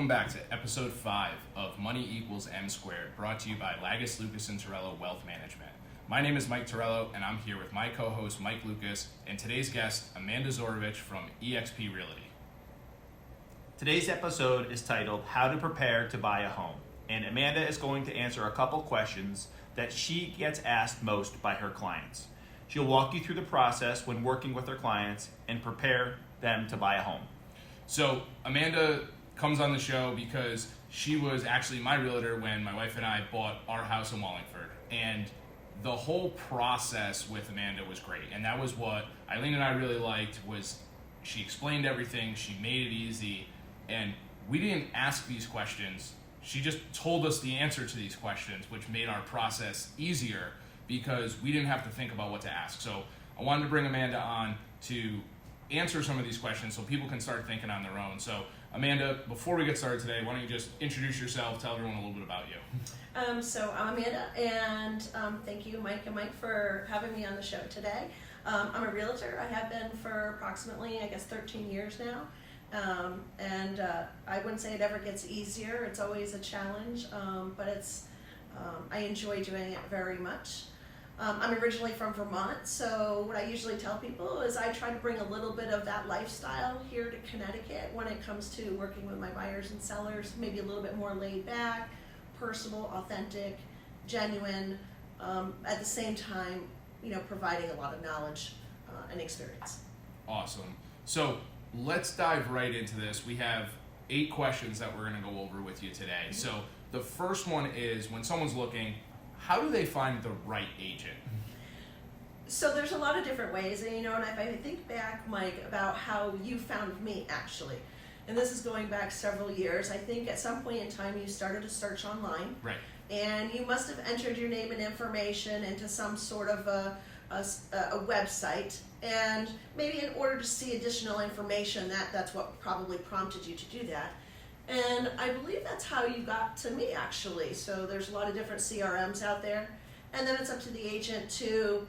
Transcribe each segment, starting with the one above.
Welcome back to episode 5 of Money Equals M Squared, brought to you by Lagus, Lucas, and Torello Wealth Management. My name is Mike Torello, and I'm here with my co-host Mike Lucas, and today's guest, Amanda Zorovich from EXP Realty. Today's episode is titled How to Prepare to Buy a Home, and Amanda is going to answer a couple questions that she gets asked most by her clients. She'll walk you through the process when working with her clients and prepare them to buy a home. So Amanda comes on the show because she was actually my realtor when my wife and I bought our house in Wallingford, and the whole process with Amanda was great. And that was what Eileen and I really liked, was she explained everything, she made it easy, and we didn't ask these questions. She just told us the answer to these questions, which made our process easier because we didn't have to think about what to ask. So I wanted to bring Amanda on to answer some of these questions so people can start thinking on their own. So Amanda, before we get started today, why don't you just introduce yourself, tell everyone a little bit about you. So I'm Amanda, and thank you, Mike and Mike, for having me on the show today. I'm a realtor. I have been for approximately, 13 years now. And I wouldn't say it ever gets easier. It's always a challenge, but I enjoy doing it very much. I'm originally from Vermont, so what I usually tell people is I try to bring a little bit of that lifestyle here to Connecticut when it comes to working with my buyers and sellers, maybe a little bit more laid back, personal, authentic, genuine, at the same time, providing a lot of knowledge and experience. Awesome. So let's dive right into this. We have 8 questions that we're going to go over with you today. So the first one is, when someone's looking, how do they find the right agent? So there's a lot of different ways, and and if I think back, Mike, about how you found me actually, and this is going back several years, I think at some point in time you started to search online. Right. And you must have entered your name and information into some sort of a website, and maybe in order to see additional information, that's what probably prompted you to do that. And I believe that's how you got to me, actually. So there's a lot of different CRMs out there, and then it's up to the agent to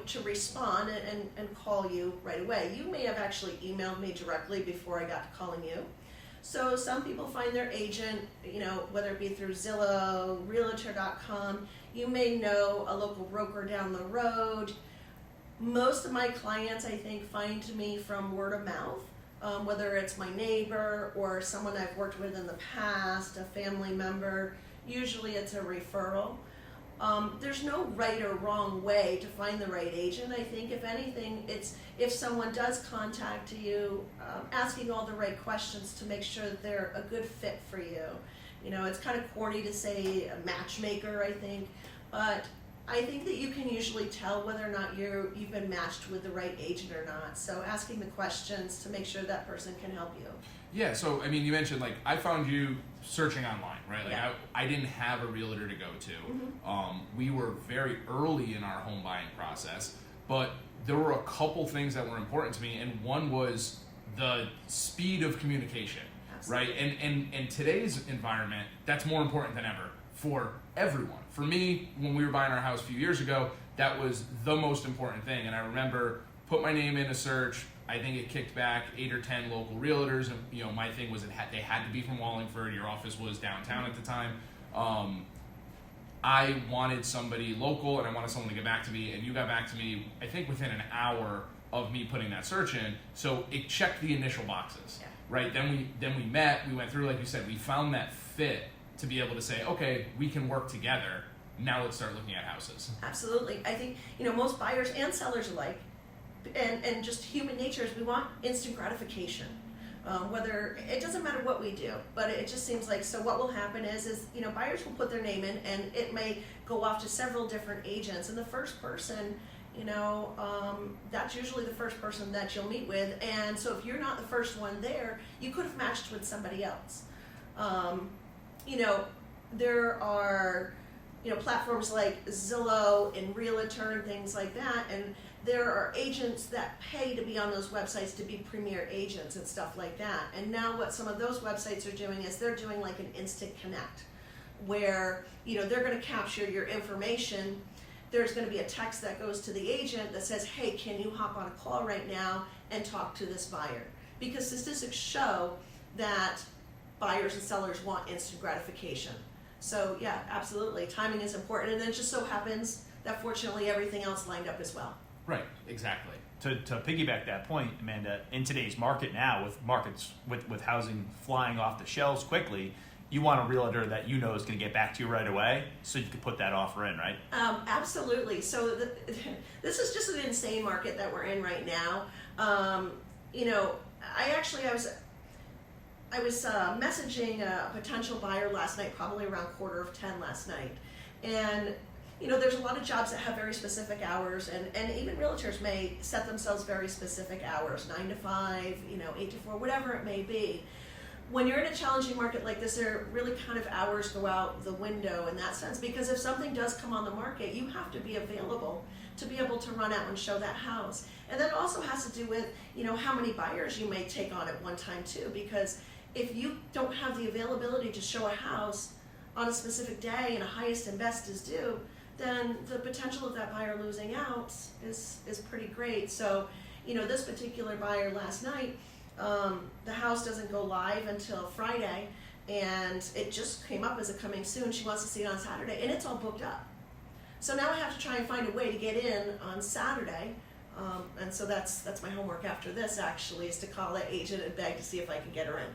to respond and call you right away. You may have actually emailed me directly before I got to calling you. So some people find their agent, whether it be through Zillow, Realtor.com. You may know a local broker down the road. Most of my clients, I think, find me from word of mouth, whether it's my neighbor or someone I've worked with in the past, a family member. Usually it's a referral. There's no right or wrong way to find the right agent. I think if anything, it's if someone does contact you, asking all the right questions to make sure that they're a good fit for you. It's kind of corny to say a matchmaker, I think, but I think that you can usually tell whether or not you've been matched with the right agent or not. So asking the questions to make sure that person can help you. Yeah, so you mentioned I found you searching online, right? Yeah. I didn't have a realtor to go to. Mm-hmm. We were very early in our home buying process, but there were a couple things that were important to me, and one was the speed of communication. Absolutely. Right? And in today's environment, that's more important than ever for everyone. For me, when we were buying our house a few years ago, that was the most important thing. And I remember put my name in a search. I think it kicked back 8 or 10 local realtors, and my thing was they had to be from Wallingford. Your office was downtown at the time. I wanted somebody local, and I wanted someone to get back to me, and you got back to me, I think, within an hour of me putting that search in. So it checked the initial boxes. Yeah. Right? Then we met, we went through, like you said, we found that fit to be able to say, okay, we can work together. Now let's start looking at houses. Absolutely. I think, most buyers and sellers alike, and just human nature is we want instant gratification. Whether, it doesn't matter what we do, but it just seems like, so what will happen is buyers will put their name in, and it may go off to several different agents, and the first person, that's usually the first person that you'll meet with. And so if you're not the first one there, you could have matched with somebody else. There are, platforms like Zillow and Realtor and things like that. And there are agents that pay to be on those websites to be premier agents and stuff like that. And now what some of those websites are doing is they're doing like an instant connect, where, they're going to capture your information. There's going to be a text that goes to the agent that says, hey, can you hop on a call right now and talk to this buyer? Because statistics show that buyers and sellers want instant gratification. So yeah, absolutely, timing is important, and then it just so happens that fortunately everything else lined up as well. Right, exactly. To piggyback that point, Amanda, in today's market now, with housing flying off the shelves quickly, you want a realtor that you know is going to get back to you right away, so you can put that offer in, right? Absolutely. So this is just an insane market that we're in right now. You know, I was messaging a potential buyer last night, probably around 9:45 last night, and you know, there's a lot of jobs that have very specific hours, and even realtors may set themselves very specific hours, 9 to 5, you know, 8 to 4, whatever it may be. When you're in a challenging market like this, there really kind of hours go out the window in that sense, because if something does come on the market, you have to be available to be able to run out and show that house. And that also has to do with, you know, how many buyers you may take on at one time too, because if you don't have the availability to show a house on a specific day and a highest and best is due, then the potential of that buyer losing out is pretty great. So, you know, this particular buyer last night, the house doesn't go live until Friday, and it just came up as a coming soon. She wants to see it on Saturday, and it's all booked up. So now I have to try and find a way to get in on Saturday, and so that's my homework after this, actually, is to call that agent and beg to see if I can get her in.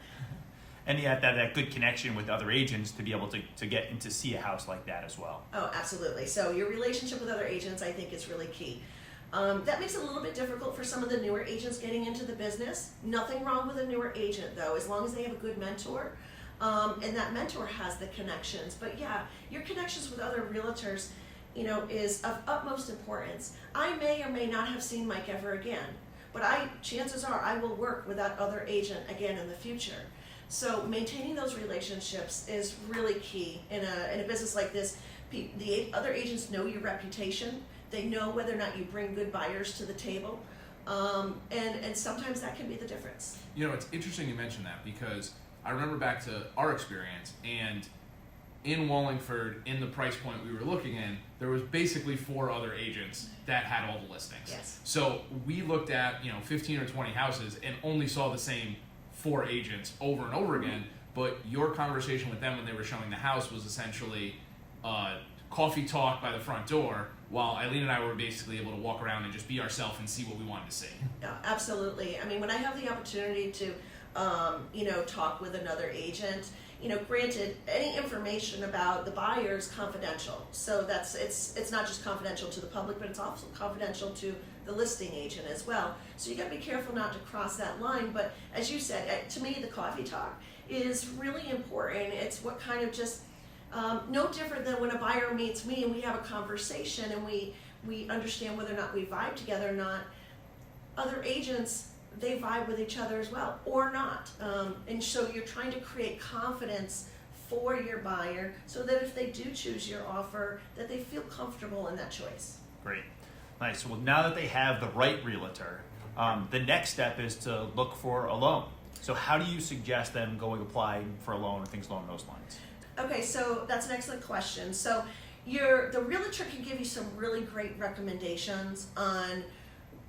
And you have to have that good connection with other agents to be able to get in to see a house like that as well. Oh, absolutely. So your relationship with other agents, I think, is really key. That makes it a little bit difficult for some of the newer agents getting into the business. Nothing wrong with a newer agent, though, as long as they have a good mentor, and that mentor has the connections. But yeah, your connections with other realtors, you know, is of utmost importance. I may or may not have seen Mike ever again, but chances are I will work with that other agent again in the future. So maintaining those relationships is really key in a business like this. The other agents know your reputation. They know whether or not you bring good buyers to the table, and sometimes that can be the difference. You know, it's interesting you mention that, because I remember back to our experience, and in Wallingford, in the price point we were looking in, there was basically 4 other agents that had all the listings. Yes. So we looked at, you know, 15 or 20 houses and only saw the same 4 agents over and over again, but your conversation with them when they were showing the house was essentially coffee talk by the front door, while Eileen and I were basically able to walk around and just be ourselves and see what we wanted to see. Yeah, absolutely. I mean, when I have the opportunity to, you know, talk with another agent, you know, granted, any information about the buyer is confidential. So it's not just confidential to the public, but it's also confidential to the listing agent as well. So you got to be careful not to cross that line. But as you said, to me, the coffee talk is really important. It's what kind of just no different than when a buyer meets me and we have a conversation and we understand whether or not we vibe together or not. Other agents, they vibe with each other as well, or not. And so you're trying to create confidence for your buyer so that if they do choose your offer, that they feel comfortable in that choice. Great. Nice. Well, now that they have the right realtor, the next step is to look for a loan. So how do you suggest them going applying for a loan or things along those lines? Okay, so that's an excellent question. So the realtor can give you some really great recommendations on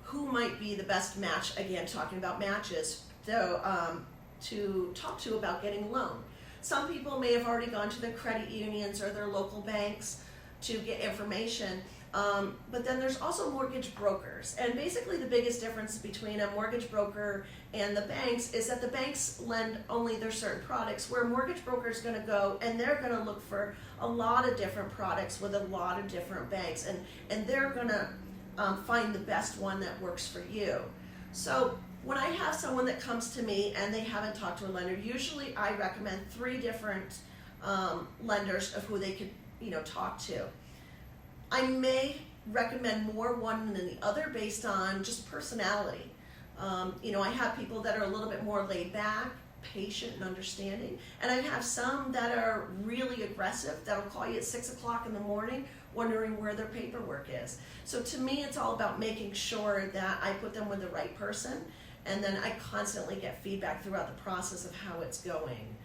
who might be the best match, again, talking about matches, to talk to about getting a loan. Some people may have already gone to their credit unions or their local banks to get information, but then there's also mortgage brokers. And basically the biggest difference between a mortgage broker and the banks is that the banks lend only their certain products, where a mortgage broker is going to go and they're going to look for a lot of different products with a lot of different banks, and they're going to find the best one that works for you. So when I have someone that comes to me and they haven't talked to a lender, usually I recommend 3 different lenders of who they could, you know, talk to. I may recommend more one than the other based on just personality. You know, I have people that are a little bit more laid back, patient, and understanding, and I have some that are really aggressive that'll call you at 6 o'clock in the morning wondering where their paperwork is. So to me, it's all about making sure that I put them with the right person, and then I constantly get feedback throughout the process of how it's going.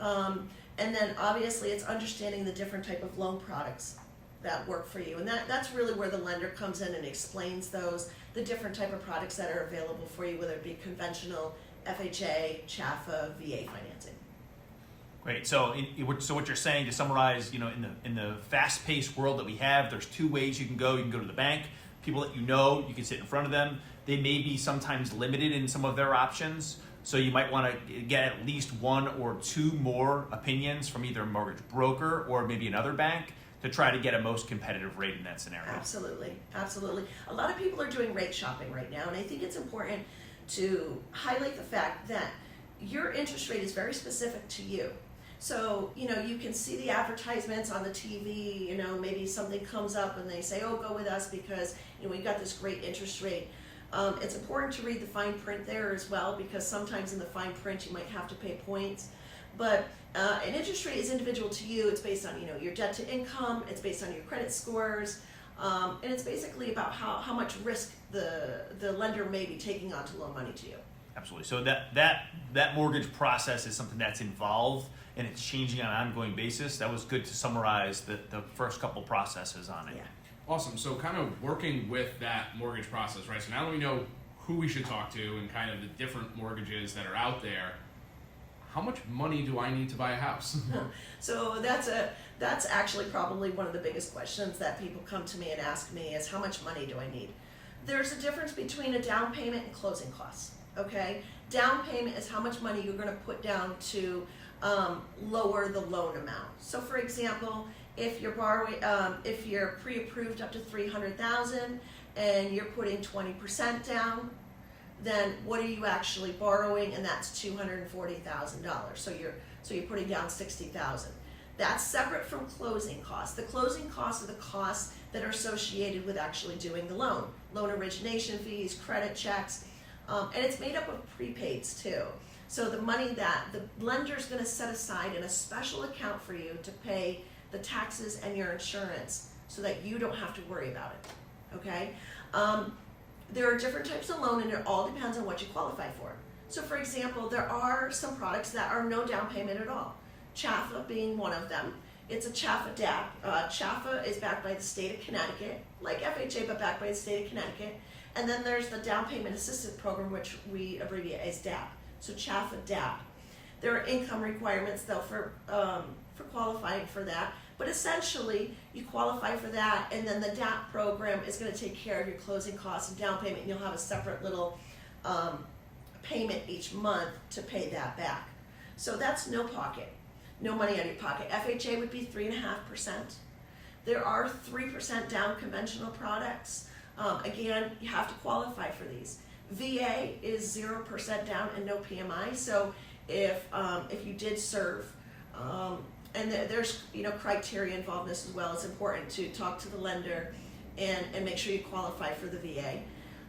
And then obviously it's understanding the different type of loan products that work for you, and that's really where the lender comes in and explains the different type of products that are available for you, whether it be conventional, FHA, CHAFA, VA financing. Right. So, so what you're saying, to summarize, in the fast-paced world that we have, there's two ways you can go. You can go to the bank. People that you can sit in front of them. They may be sometimes limited in some of their options. So you might want to get at least one or two more opinions from either a mortgage broker or maybe another bank to try to get a most competitive rate in that scenario. Absolutely, absolutely. A lot of people are doing rate shopping right now, and I think it's important to highlight the fact that your interest rate is very specific to you. So, you can see the advertisements on the TV, maybe something comes up and they say, oh, go with us because, we've got this great interest rate. It's important to read the fine print there as well, because sometimes in the fine print you might have to pay points. But an interest rate is individual to you. It's based on, your debt to income. It's based on your credit scores. And it's basically about how much risk the lender may be taking on to loan money to you. Absolutely. So that mortgage process is something that's involved and it's changing on an ongoing basis. That was good to summarize the first couple processes on it. Yeah. Awesome. So kind of working with that mortgage process, right? So now that we know who we should talk to and kind of the different mortgages that are out there, how much money do I need to buy a house? So that's actually probably one of the biggest questions that people come to me and ask me is, how much money do I need? There's a difference between a down payment and closing costs. Okay, down payment is how much money you're going to put down to lower the loan amount. So, for example, if you're borrowing, if you're pre-approved up to $300,000 and you're putting 20% down, then what are you actually borrowing? And that's $240,000. So you're putting down $60,000. That's separate from closing costs. The closing costs are the costs that are associated with actually doing the loan origination fees, credit checks. And it's made up of prepaids too. So the money that the lender's going to set aside in a special account for you to pay the taxes and your insurance so that you don't have to worry about it. Okay? There are different types of loan and it all depends on what you qualify for. So for example, there are some products that are no down payment at all. CHAFA being one of them. It's a CHAFA DAP. CHAFA is backed by the state of Connecticut, like FHA, but backed by the state of Connecticut. And then there's the Down Payment Assistance Program, which we abbreviate as DAP. So CHAFA DAP. There are income requirements though for qualifying for that. But essentially, you qualify for that, and then the DAP program is going to take care of your closing costs and down payment, and you'll have a separate little payment each month to pay that back. So that's no pocket, no money out of your pocket. FHA would be 3.5%. There are 3% down conventional products. Again, you have to qualify for these. VA is 0% down and no PMI. So if you did serve, and there's criteria involved in this as well. It's important to talk to the lender and make sure you qualify for the VA.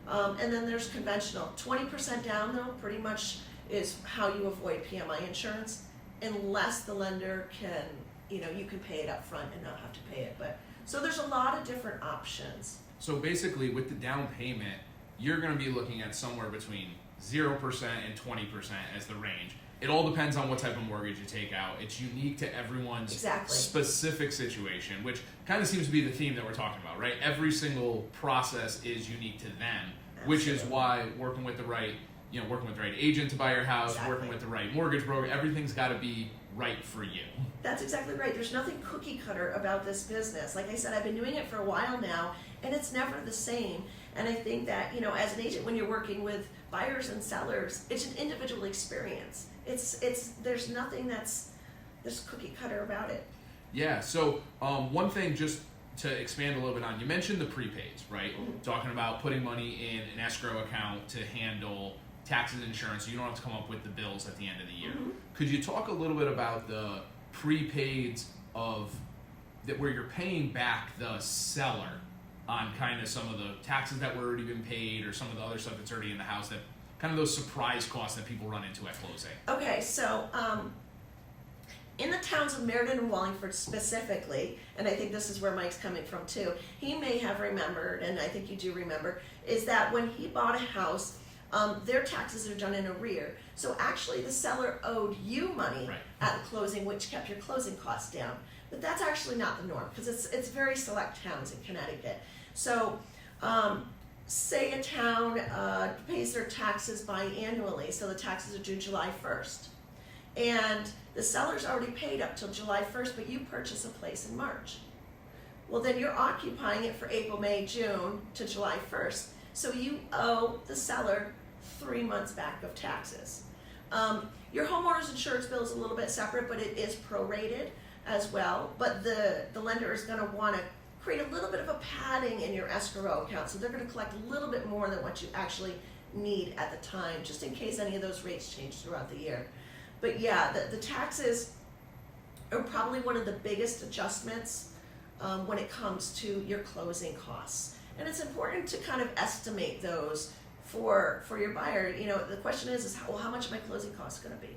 And then there's conventional. 20% down though pretty much is how you avoid PMI insurance, unless the lender can, you can pay it up front and not have to pay it. But so there's a lot of different options. So basically with the down payment, you're going to be looking at somewhere between 0% and 20% as the range. It all depends on what type of mortgage you take out. It's unique to everyone's specific situation, which kind of seems to be the theme that we're talking about, right? Every single process is unique to them, which is why working with the right agent to buy your house, working with the right mortgage broker, everything's got to be right for you. That's exactly right. There's nothing cookie cutter about this business. Like I said, I've been doing it for a while now, and it's never the same. And I think that, as an agent, when you're working with buyers and sellers, it's an individual experience. There's nothing there's cookie cutter about it. Yeah. So one thing just to expand a little bit on, you mentioned the prepaids, right? Mm-hmm. Talking about putting money in an escrow account to handle taxes and insurance, so you don't have to come up with the bills at the end of the year. Mm-hmm. Could you talk a little bit about the prepaids where you're paying back the seller on kind of some of the taxes that were already been paid or some of the other stuff that's already in the house, that kind of those surprise costs that people run into at closing? Okay, so in the towns of Meriden and Wallingford specifically, and I think this is where Mike's coming from too, he may have remembered, and I think you do remember, is that when he bought a house, their taxes are done in arrear. So actually the seller owed you money at the closing, which kept your closing costs down. But that's actually not the norm, because it's very select towns in Connecticut. So say a town pays their taxes biannually, so the taxes are due July 1st. and the seller's already paid up till July 1st, but you purchase a place in March. Well, then you're occupying it for April, May, June to July 1st. So you owe the seller 3 months back of taxes. Your homeowner's insurance bill is a little bit separate, but it is prorated as well. But the lender is going to want to create a little bit of a padding in your escrow account. So they're going to collect a little bit more than what you actually need at the time, just in case any of those rates change throughout the year. But yeah, the taxes are probably one of the biggest adjustments when it comes to your closing costs. And it's important to kind of estimate those for your buyer. You know, the question is how much are my closing costs going to be?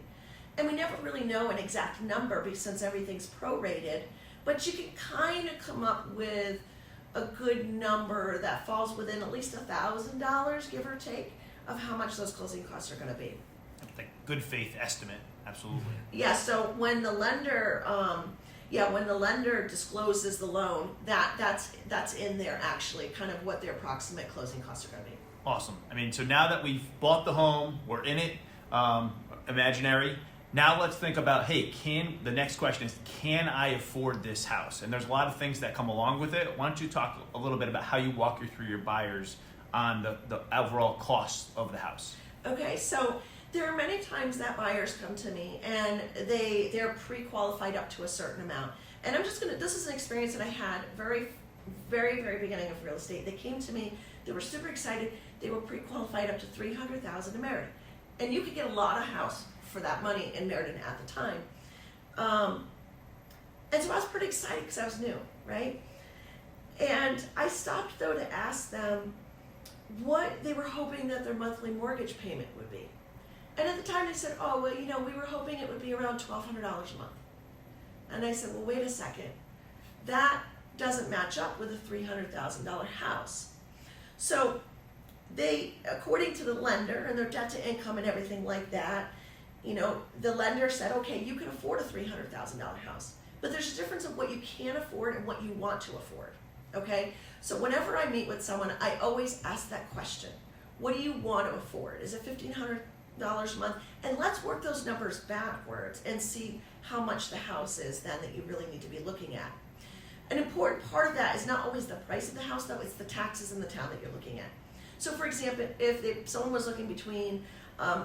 And we never really know an exact number since everything's prorated, but you can kind of come up with a good number that falls within at least $1,000, give or take, of how much those closing costs are going to be. Like good faith estimate, absolutely. Yeah. So when the lender, discloses the loan, that's in there actually, kind of what their approximate closing costs are going to be. Awesome. I mean, so now that we've bought the home, we're in it, imaginary. Now let's think about, hey, the next question is, can I afford this house? And there's a lot of things that come along with it. Why don't you talk a little bit about how you walk through your buyers on the overall cost of the house? Okay, so there are many times that buyers come to me and they're pre-qualified up to a certain amount. And this is an experience that I had very, very, very beginning of real estate. They came to me, they were super excited, they were pre-qualified up to $300,000 in Meriden. And you could get a lot of house for that money in Meriden at the time. And so I was pretty excited because I was new, right? And I stopped though to ask them what they were hoping that their monthly mortgage payment would be. And at the time they said, oh, well, we were hoping it would be around $1,200 a month. And I said, well, wait a second. That doesn't match up with a $300,000 house. So they, according to the lender and their debt to income and everything like that, the lender said, okay, you can afford a $300,000 house, but there's a difference of what you can afford and what you want to afford, okay? So whenever I meet with someone, I always ask that question. What do you want to afford? Is it $1,500 a month? And let's work those numbers backwards and see how much the house is then that you really need to be looking at. An important part of that is not always the price of the house, though, it's the taxes in the town that you're looking at. So for example, if someone was looking between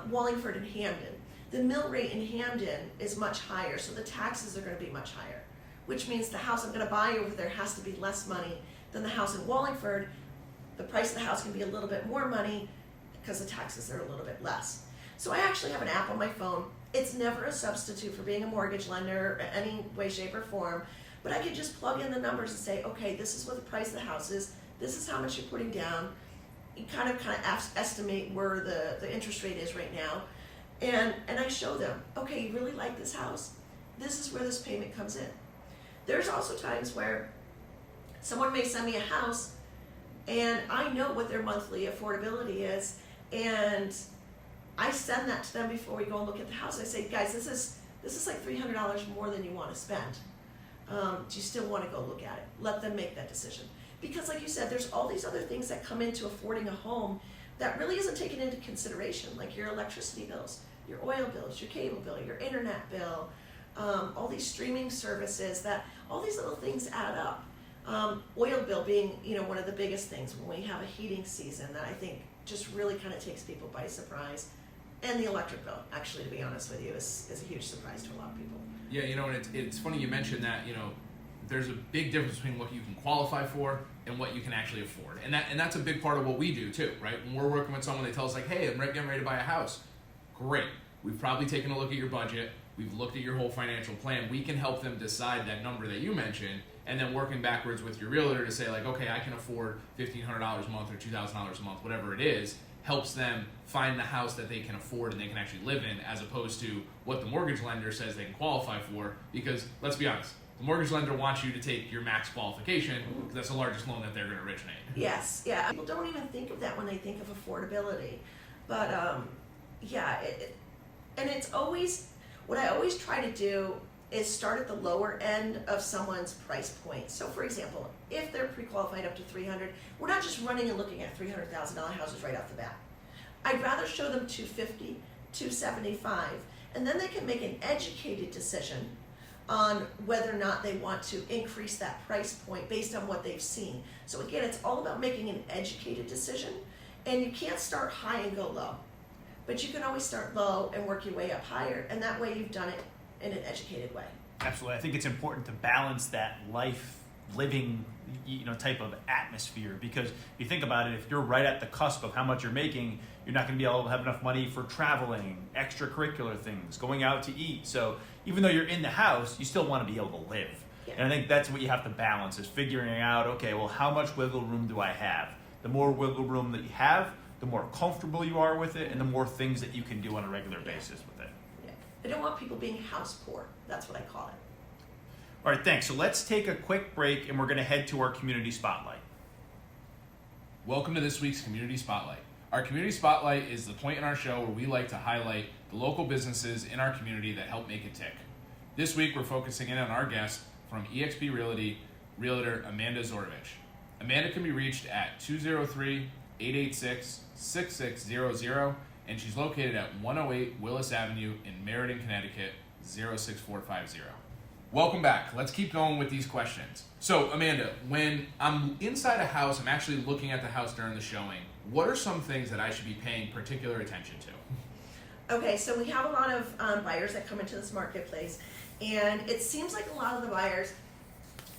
Wallingford and Hamden, the mill rate in Hamden is much higher, so the taxes are going to be much higher, which means the house I'm going to buy over there has to be less money than the house in Wallingford. The price of the house can be a little bit more money because the taxes are a little bit less. So I actually have an app on my phone. It's never a substitute for being a mortgage lender in any way, shape, or form, but I can just plug in the numbers and say, okay, this is what the price of the house is, this is how much you're putting down. You kind of estimate where the interest rate is right now. And I show them, okay, you really like this house? This is where this payment comes in. There's also times where someone may send me a house and I know what their monthly affordability is, and I send that to them before we go and look at the house. I say, guys, this is like $300 more than you want to spend. Do you still want to go look at it? Let them make that decision. Because like you said, there's all these other things that come into affording a home that really isn't taken into consideration, like your electricity bills, your oil bills, your cable bill, your internet bill, all these streaming services, all these little things add up. Oil bill being, one of the biggest things when we have a heating season that I think just really kind of takes people by surprise. And the electric bill, actually, to be honest with you, is a huge surprise to a lot of people. Yeah, and it's funny you mentioned that, there's a big difference between what you can qualify for and what you can actually afford. And that's a big part of what we do too, right? When we're working with someone, they tell us like, hey, I'm getting ready to buy a house. Great. We've probably taken a look at your budget. We've looked at your whole financial plan. We can help them decide that number that you mentioned, and then working backwards with your realtor to say like, okay, I can afford $1,500 a month or $2,000 a month, whatever it is, helps them find the house that they can afford and they can actually live in, as opposed to what the mortgage lender says they can qualify for. Because let's be honest, the mortgage lender wants you to take your max qualification because that's the largest loan that they're going to originate. Yes, yeah. People don't even think of that when they think of affordability. But and it's always, what I always try to do is start at the lower end of someone's price point. So for example, if they're pre-qualified up to $300,000, we're not just running and looking at $300,000 houses right off the bat. I'd rather show them $250,000, $275,000, and then they can make an educated decision on whether or not they want to increase that price point based on what they've seen. So again, it's all about making an educated decision, and you can't start high and go low, but you can always start low and work your way up higher, and that way you've done it in an educated way. Absolutely. I think it's important to balance that living type of atmosphere, because if you think about it, if you're right at the cusp of how much you're making, you're not going to be able to have enough money for traveling, extracurricular things, going out to eat. So even though you're in the house, you still want to be able to live. Yeah. And I think that's what you have to balance, is figuring out, okay, well, how much wiggle room do I have? The more wiggle room that you have, the more comfortable you are with it, and the more things that you can do on a regular basis with it. Yeah. I don't want people being house poor. That's what I call it. All right, thanks. So let's take a quick break, and we're going to head to our community spotlight. Welcome to this week's Community Spotlight. Our Community Spotlight is the point in our show where we like to highlight the local businesses in our community that help make it tick. This week, we're focusing in on our guest from EXP Realty, Realtor Amanda Zorovich. Amanda can be reached at 203-886-6600, and she's located at 108 Willis Avenue in Meriden, Connecticut, 06450. Welcome back. Let's keep going with these questions. So, Amanda, when I'm inside a house, I'm actually looking at the house during the showing, what are some things that I should be paying particular attention to? Okay, so we have a lot of buyers that come into this marketplace, and it seems like a lot of the buyers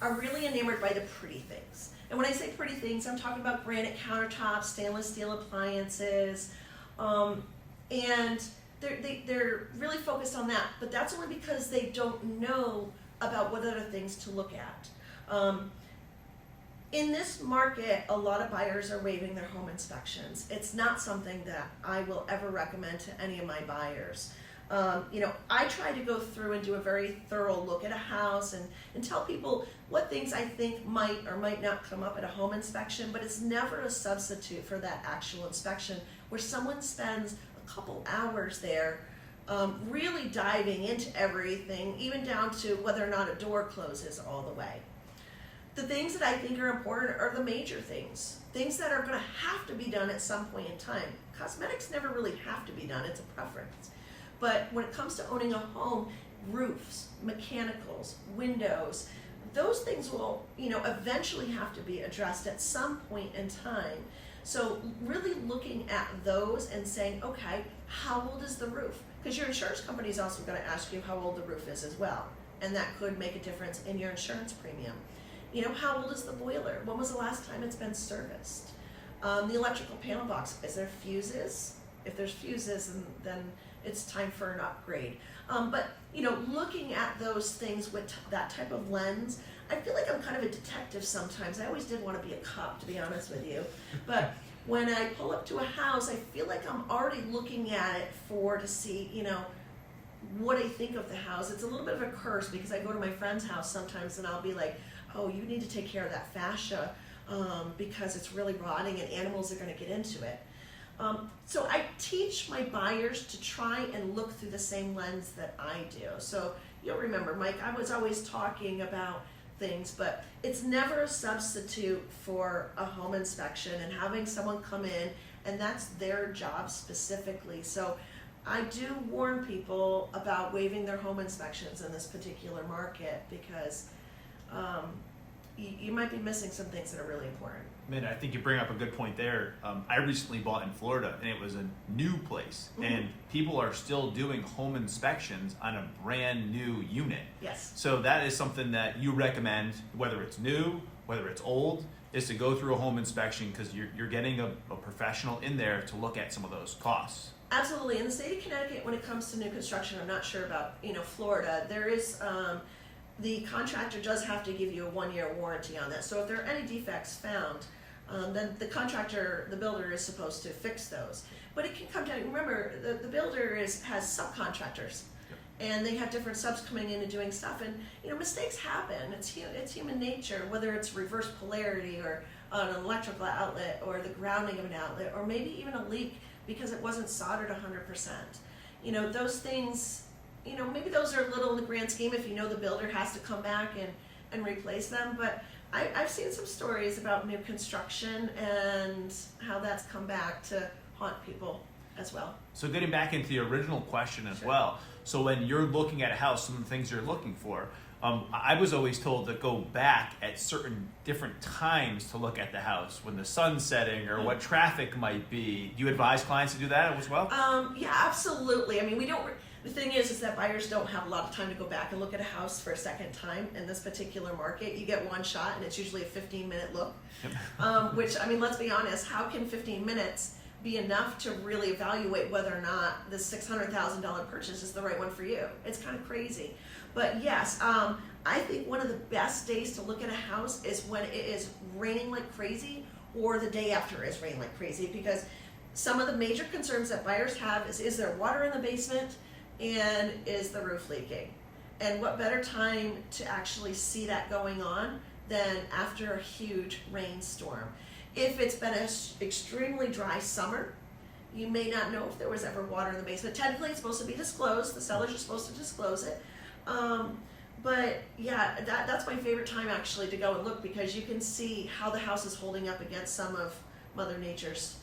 are really enamored by the pretty things. And when I say pretty things, I'm talking about granite countertops, stainless steel appliances, and they're really focused on that. But that's only because they don't know about what other things to look at. In this market, a lot of buyers are waiving their home inspections. It's not something that I will ever recommend to any of my buyers. I try to go through and do a very thorough look at a house and tell people what things I think might or might not come up at a home inspection, but it's never a substitute for that actual inspection where someone spends a couple hours there really diving into everything, even down to whether or not a door closes all the way. The things that I think are important are the major things that are going to have to be done at some point in time. Cosmetics never really have to be done, it's a preference. But when it comes to owning a home, roofs, mechanicals, windows, those things will, eventually have to be addressed at some point in time. So really looking at those and saying, okay, how old is the roof? Because your insurance company is also going to ask you how old the roof is as well. And that could make a difference in your insurance premium. How old is the boiler? When was the last time it's been serviced? The electrical panel box, is there fuses? If there's fuses, then it's time for an upgrade. But looking at those things with that type of lens, I feel like I'm kind of a detective sometimes. I always did want to be a cop, to be honest with you. But when I pull up to a house, I feel like I'm already looking at it to see, what I think of the house. It's a little bit of a curse because I go to my friend's house sometimes and I'll be like, oh, you need to take care of that fascia because it's really rotting and animals are going to get into it. So I teach my buyers to try and look through the same lens that I do. So you'll remember, Mike, I was always talking about things, but it's never a substitute for a home inspection and having someone come in, and that's their job specifically. So I do warn people about waiving their home inspections in this particular market because you might be missing some things that are really important. Amanda, I think you bring up a good point there. I recently bought in Florida, and it was a new place, and people are still doing home inspections on a brand new unit. Yes. So that is something that you recommend, whether it's new, whether it's old, is to go through a home inspection because you're getting a professional in there to look at some of those costs. Absolutely. In the state of Connecticut, when it comes to new construction, I'm not sure about Florida. There is the contractor does have to give you a 1-year warranty on that. So if there are any defects found, then the builder is supposed to fix those. But it can come down. Remember, the builder has subcontractors, and they have different subs coming in and doing stuff. And mistakes happen. It's human nature. Whether it's reverse polarity or an electrical outlet or the grounding of an outlet or maybe even a leak because it wasn't soldered 100%. Those things. Maybe those are little in the grand scheme if the builder has to come back and replace them. But I've seen some stories about new construction and how that's come back to haunt people. as well. So getting back into the original question as Sure. well. So when you're looking at a house, some of the things you're looking for, I was always told to go back at certain different times to look at the house, when the sun's setting or what traffic might be. Do you advise clients to do that as well? Yeah, absolutely. I mean, we don't. The thing is that buyers don't have a lot of time to go back and look at a house for a second time in this particular market. You get one shot, and it's usually a 15-minute look. Which, I mean, let's be honest. How can 15 minutes be enough to really evaluate whether or not this $600,000 purchase is the right one for you? It's kind of crazy. But yes, I think one of the best days to look at a house is when it is raining like crazy, or the day after it's raining like crazy, because some of the major concerns that buyers have is there water in the basement, and is the roof leaking? And what better time to actually see that going on than after a huge rainstorm? If it's been an extremely dry summer, you may not know if there was ever water in the basement. Technically, it's supposed to be disclosed. The sellers are supposed to disclose it. But yeah, that's my favorite time actually to go and look, because you can see how the house is holding up against some of Mother Nature's.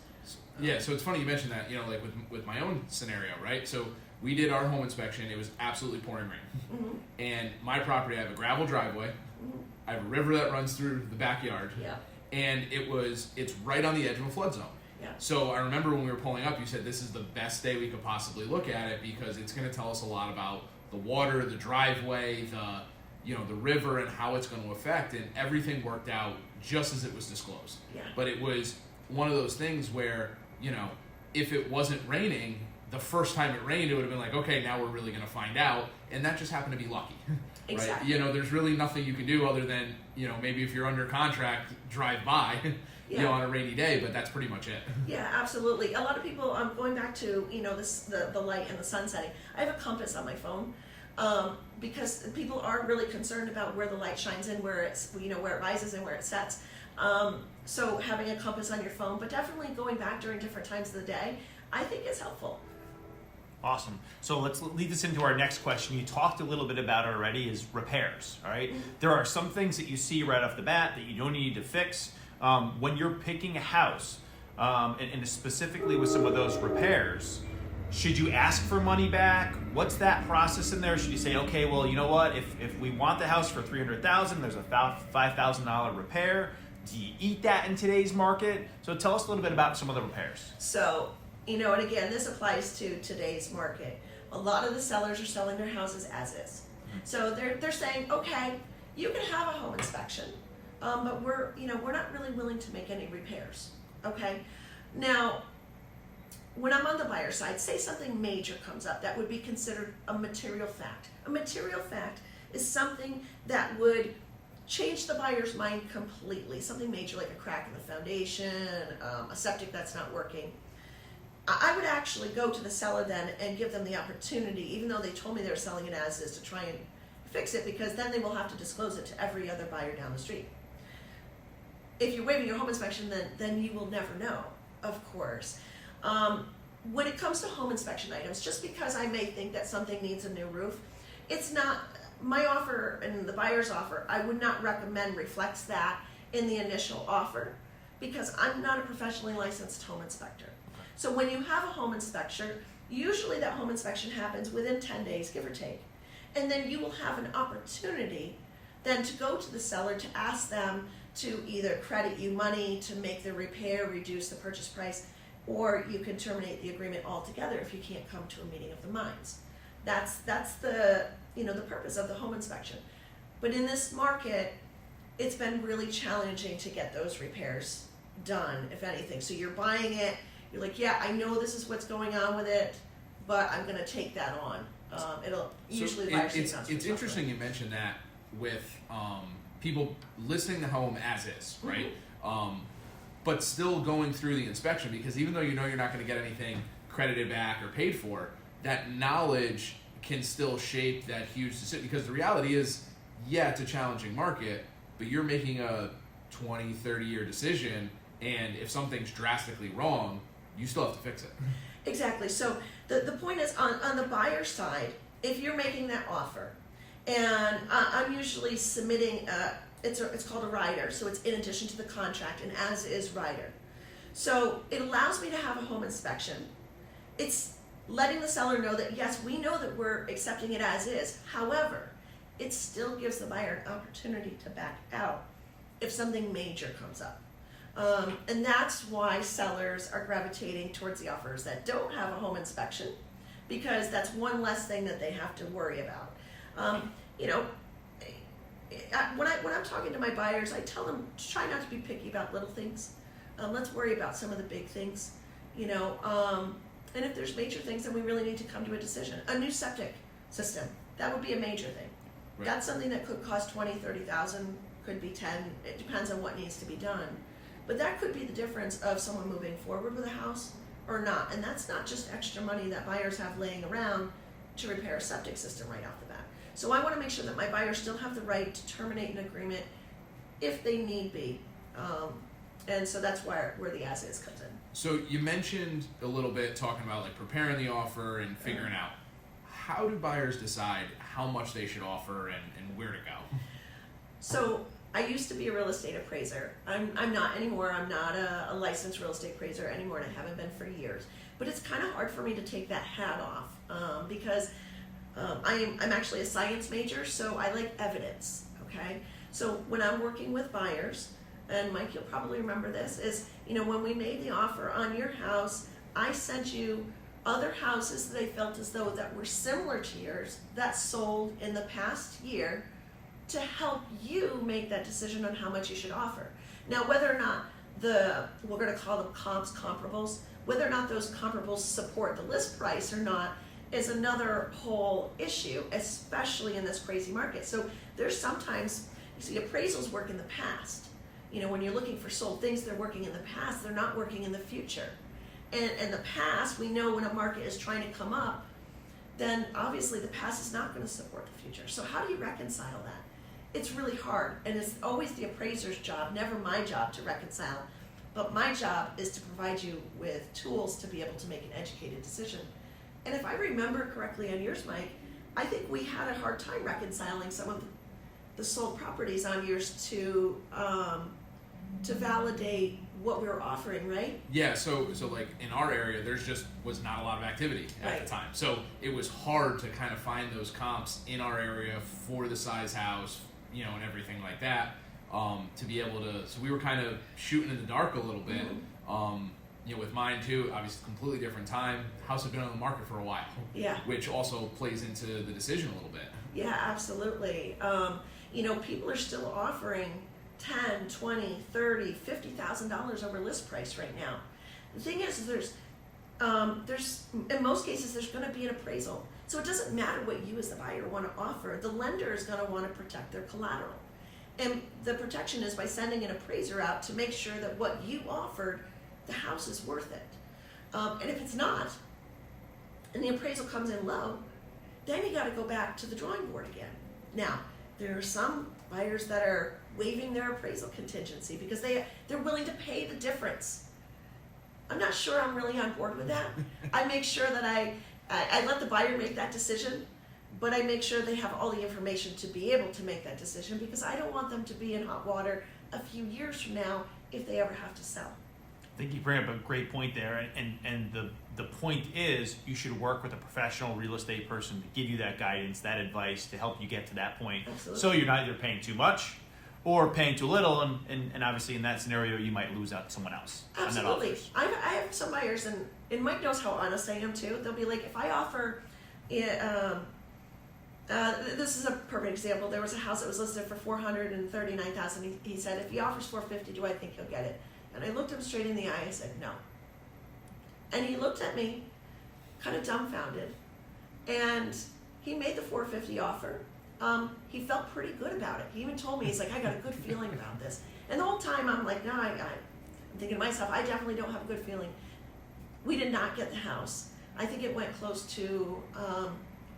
Yeah, so it's funny you mentioned that, like with my own scenario, right? So we did our home inspection. It was absolutely pouring rain. Mm-hmm. And my property, I have a gravel driveway. Mm-hmm. I have a river that runs through the backyard. Yeah. And it's right on the edge of a flood zone. Yeah. So I remember when we were pulling up, you said this is the best day we could possibly look at it, because it's going to tell us a lot about the water, the driveway, the river, and how it's going to affect. And everything worked out just as it was disclosed. Yeah. But it was one of those things where, if it wasn't raining, the first time it rained, it would have been like, okay, now we're really going to find out. And that just happened to be lucky. Exactly. Right? There's really nothing you can do other than, maybe if you're under contract, drive by, Yeah. on a rainy day, but that's pretty much it. Yeah, absolutely. A lot of people, going back to, the light and the sun setting. I have a compass on my phone, because people are really concerned about where the light shines in, where it rises and where it sets. So having a compass on your phone, but definitely going back during different times of the day, I think is helpful. Awesome. So let's lead this into our next question. You talked a little bit about it already, is repairs, all right? There are some things that you see right off the bat that you don't need to fix. When you're picking a house, and specifically with some of those repairs, should you ask for money back? What's that process in there? Should you say, okay, well, you know what? If we want the house for $300,000, there's a $5,000 repair. Do you eat that in today's market? So tell us a little bit about some of the repairs. So, and again, this applies to today's market. A lot of the sellers are selling their houses as is. So they're saying, okay, you can have a home inspection, but we're not really willing to make any repairs. Okay, now when I'm on the buyer side, say something major comes up that would be considered a material fact. A material fact is something that would change the buyer's mind completely. Something major like a crack in the foundation, a septic that's not working. I would actually go to the seller then and give them the opportunity, even though they told me they were selling it as is, to try and fix it, because then they will have to disclose it to every other buyer down the street. If you're waiving your home inspection, then you will never know, of course. When it comes to home inspection items, just because I may think that something needs a new roof, it's not my offer, and the buyer's offer, I would not recommend reflects that in the initial offer, because I'm not a professionally licensed home inspector. So when you have a home inspection, usually that home inspection happens within 10 days, give or take. And then you will have an opportunity then to go to the seller to ask them to either credit you money to make the repair, reduce the purchase price, or you can terminate the agreement altogether if you can't come to a meeting of the minds. That's the the purpose of the home inspection. But in this market, it's been really challenging to get those repairs done, if anything. So you're buying it, you're like, yeah, I know this is what's going on with it, but I'm going to take that on. It's interesting you mentioned that with people listing the home as is, right? Mm-hmm. But still going through the inspection, because even though you're not going to get anything credited back or paid for, that knowledge can still shape that huge decision. Because the reality is, yeah, it's a challenging market, but you're making a 20, 30-year decision, and if something's drastically wrong, you still have to fix it. Exactly. So the point is, on the buyer side, if you're making that offer, and I'm usually submitting, it's called a rider, so it's in addition to the contract, an as-is rider. So it allows me to have a home inspection, it's letting the seller know that yes, we know that we're accepting it as is. However, it still gives the buyer an opportunity to back out if something major comes up. And that's why sellers are gravitating towards the offers that don't have a home inspection, because that's one less thing that they have to worry about. You know, when I'm talking to my buyers, I tell them try not to be picky about little things. Let's worry about some of the big things. You know, and if there's major things, then we really need to come to a decision. A new septic system, that would be a major thing. Right. That's something that could cost 20, 30,000, could be 10. It depends on what needs to be done. But that could be the difference of someone moving forward with a house or not. And that's not just extra money that buyers have laying around to repair a septic system right off the bat. So I want to make sure that my buyers still have the right to terminate an agreement if they need be. And so that's where the as is comes in. So you mentioned a little bit talking about like preparing the offer and figuring out how do buyers decide how much they should offer and where to go? So I used to be a real estate appraiser. I'm not anymore. I'm not a licensed real estate appraiser anymore, and I haven't been for years. But it's kind of hard for me to take that hat off because I'm actually a science major, so I like evidence. Okay, so when I'm working with buyers, and Mike, you'll probably remember this, is, you know, when we made the offer on your house, I sent you other houses that I felt as though that were similar to yours that sold in the past year to help you make that decision on how much you should offer. Now, whether or not we're going to call them comps, comparables, whether or not those comparables support the list price or not is another whole issue, especially in this crazy market. So there's sometimes, you see, appraisals work in the past. You know, when you're looking for sold things, they're working in the past, they're not working in the future. And in the past, we know when a market is trying to come up, then obviously the past is not going to support the future. So how do you reconcile that? It's really hard, and it's always the appraiser's job, never my job to reconcile. But my job is to provide you with tools to be able to make an educated decision. And if I remember correctly on yours, Mike, I think we had a hard time reconciling some of the sold properties on yours to validate what we were offering, right? Yeah, so like in our area, there's just was not a lot of activity at the time. So it was hard to kind of find those comps in our area for the size house, you know, and everything like that, to be able to, so we were kind of shooting in the dark a little bit. You know, with mine too, obviously completely different time. House had been on the market for a while. Yeah. Which also plays into the decision a little bit. Yeah, absolutely. You know, people are still offering $10, $20, $30, $50,000 over list price right now. The thing is, there's in most cases there's going to be an appraisal, so it doesn't matter what you as the buyer want to offer. The lender is going to want to protect their collateral, and the protection is by sending an appraiser out to make sure that what you offered, the house is worth it. And if it's not, and the appraisal comes in low, then you got to go back to the drawing board again. Now, there are some buyers that are waiving their appraisal contingency because they're willing to pay the difference. I'm not sure I'm really on board with that. I make sure that I let the buyer make that decision, but I make sure they have all the information to be able to make that decision, because I don't want them to be in hot water a few years from now if they ever have to sell. I think you bring up a great point there, and the point is you should work with a professional real estate person to give you that guidance, that advice, to help you get to that point. Absolutely. So you're not either paying too much or paying too little, and obviously in that scenario you might lose out to someone else. Absolutely. I have some buyers, and Mike knows how honest I am too. They'll be like, if I offer, this is a perfect example. There was a house that was listed for $439,000. He said, if he offers $450,000, do I think he'll get it? And I looked him straight in the eye. I said, no. And he looked at me, kind of dumbfounded, and he made the $450,000 offer. He felt pretty good about it. He even told me, he's like, I got a good feeling about this. And the whole time I'm like, no, I'm thinking to myself, I definitely don't have a good feeling. We did not get the house. I think it went close to,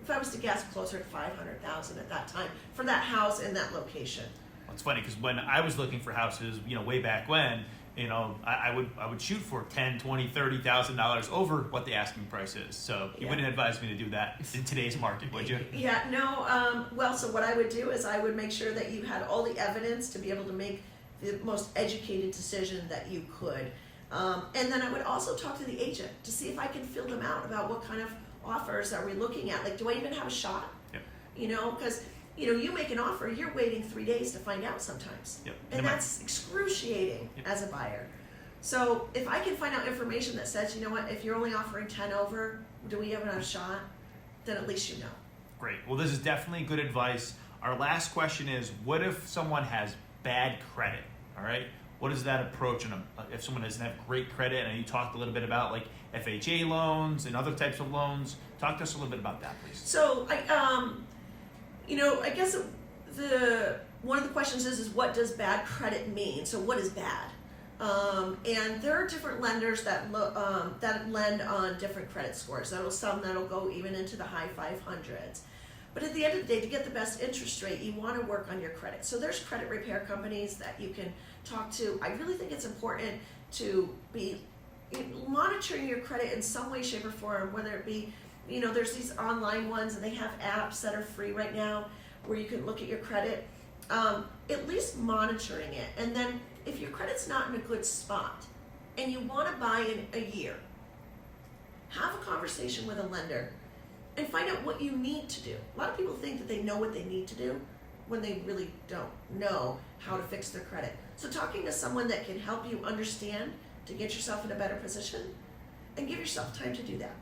if I was to guess, closer to $500,000 at that time for that house in that location. Well, it's funny because when I was looking for houses, you know, way back when, you know, I would shoot for $10,000, $20,000, $30,000 over what the asking price is. So you wouldn't advise me to do that in today's market, would you? Yeah, no. Well, so what I would do is I would make sure that you had all the evidence to be able to make the most educated decision that you could. And then I would also talk to the agent to see if I can feel them out about what kind of offers are we looking at. Like, do I even have a shot? Yep. You know, because you make an offer, you're waiting 3 days to find out sometimes, Yep. and that's excruciating as a buyer. So if I can find out information that says, you know what, if you're only offering 10 over, do we have another shot? Then at least you know. Great. Well, this is definitely good advice. Our last question is, what if someone has bad credit? All right. What is that approach? And if someone doesn't have great credit, and you talked a little bit about like FHA loans and other types of loans. Talk to us a little bit about that, please. So I guess one of the questions is what does bad credit mean? So what is bad? And there are different lenders that lend on different credit scores. Some that'll go even into the high 500s. But at the end of the day, to get the best interest rate, you want to work on your credit. So there's credit repair companies that you can talk to. I really think it's important to be monitoring your credit in some way, shape, or form, whether it be, there's these online ones and they have apps that are free right now where you can look at your credit, at least monitoring it. And then if your credit's not in a good spot and you want to buy in a year, have a conversation with a lender and find out what you need to do. A lot of people think that they know what they need to do when they really don't know how to fix their credit. So talking to someone that can help you understand to get yourself in a better position and give yourself time to do that.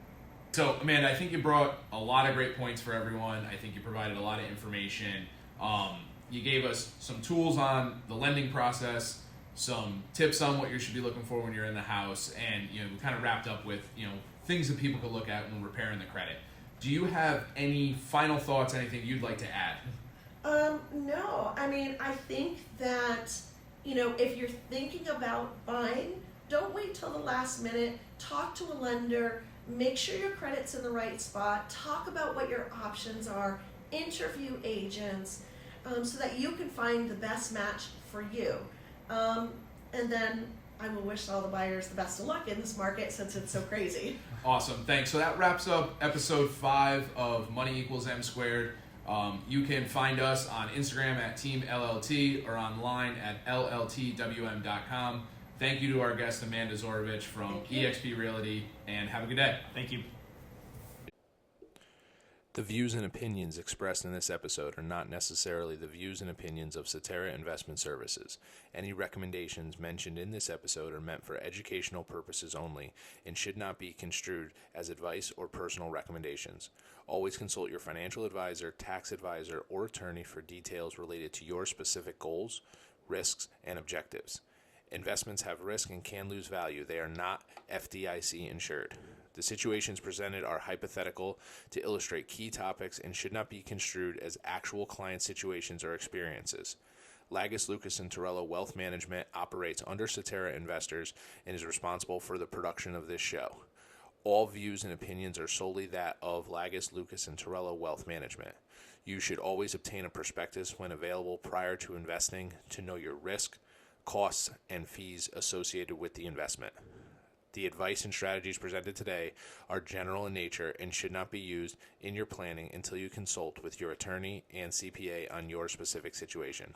So, Amanda, I think you brought a lot of great points for everyone. I think you provided a lot of information. You gave us some tools on the lending process, some tips on what you should be looking for when you're in the house, and we kind of wrapped up with things that people could look at when repairing the credit. Do you have any final thoughts, anything you'd like to add? No. I mean, I think that, if you're thinking about buying, don't wait till the last minute. Talk to a lender. Make sure your credit's in the right spot. Talk about what your options are. Interview agents so that you can find the best match for you. And then I will wish all the buyers the best of luck in this market since it's so crazy. Awesome, thanks. So that wraps up episode 5 of Money Equals M Squared. You can find us on Instagram at Team LLT or online at lltwm.com. Thank you to our guest Amanda Zorovich from EXP Realty, and have a good day. Thank you. The views and opinions expressed in this episode are not necessarily the views and opinions of Cetera Investment Services. Any recommendations mentioned in this episode are meant for educational purposes only and should not be construed as advice or personal recommendations. Always consult your financial advisor, tax advisor, or attorney for details related to your specific goals, risks, and objectives. Investments have risk and can lose value. They are not FDIC insured. The situations presented are hypothetical to illustrate key topics and should not be construed as actual client situations or experiences. Lagos, Lucas & Torello Wealth Management operates under Cetera Investors and is responsible for the production of this show. All views and opinions are solely that of Lagos, Lucas & Torello Wealth Management. You should always obtain a prospectus when available prior to investing to know your risk, costs, and fees associated with the investment. The advice and strategies presented today are general in nature and should not be used in your planning until you consult with your attorney and CPA on your specific situation.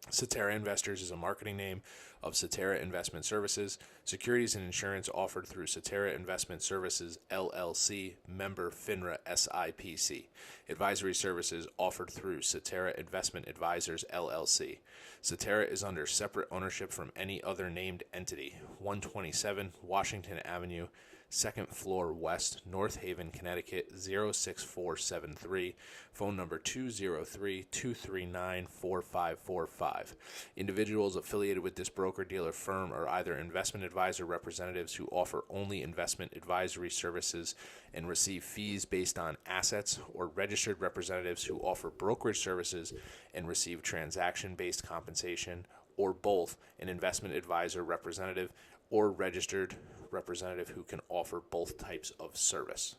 Cetera Investors is a marketing name of Cetera Investment Services. Securities and insurance offered through Cetera Investment Services, LLC, member FINRA SIPC. Advisory services offered through Cetera Investment Advisors, LLC. Cetera is under separate ownership from any other named entity. 127 Washington Avenue, 2nd floor west, North Haven, Connecticut, 06473. Phone number 203-239-4545. Individuals affiliated with this broker-dealer firm are either investment advisor representatives who offer only investment advisory services and receive fees based on assets, or registered representatives who offer brokerage services and receive transaction-based compensation, or both, an investment advisor representative or registered representative who can offer both types of service.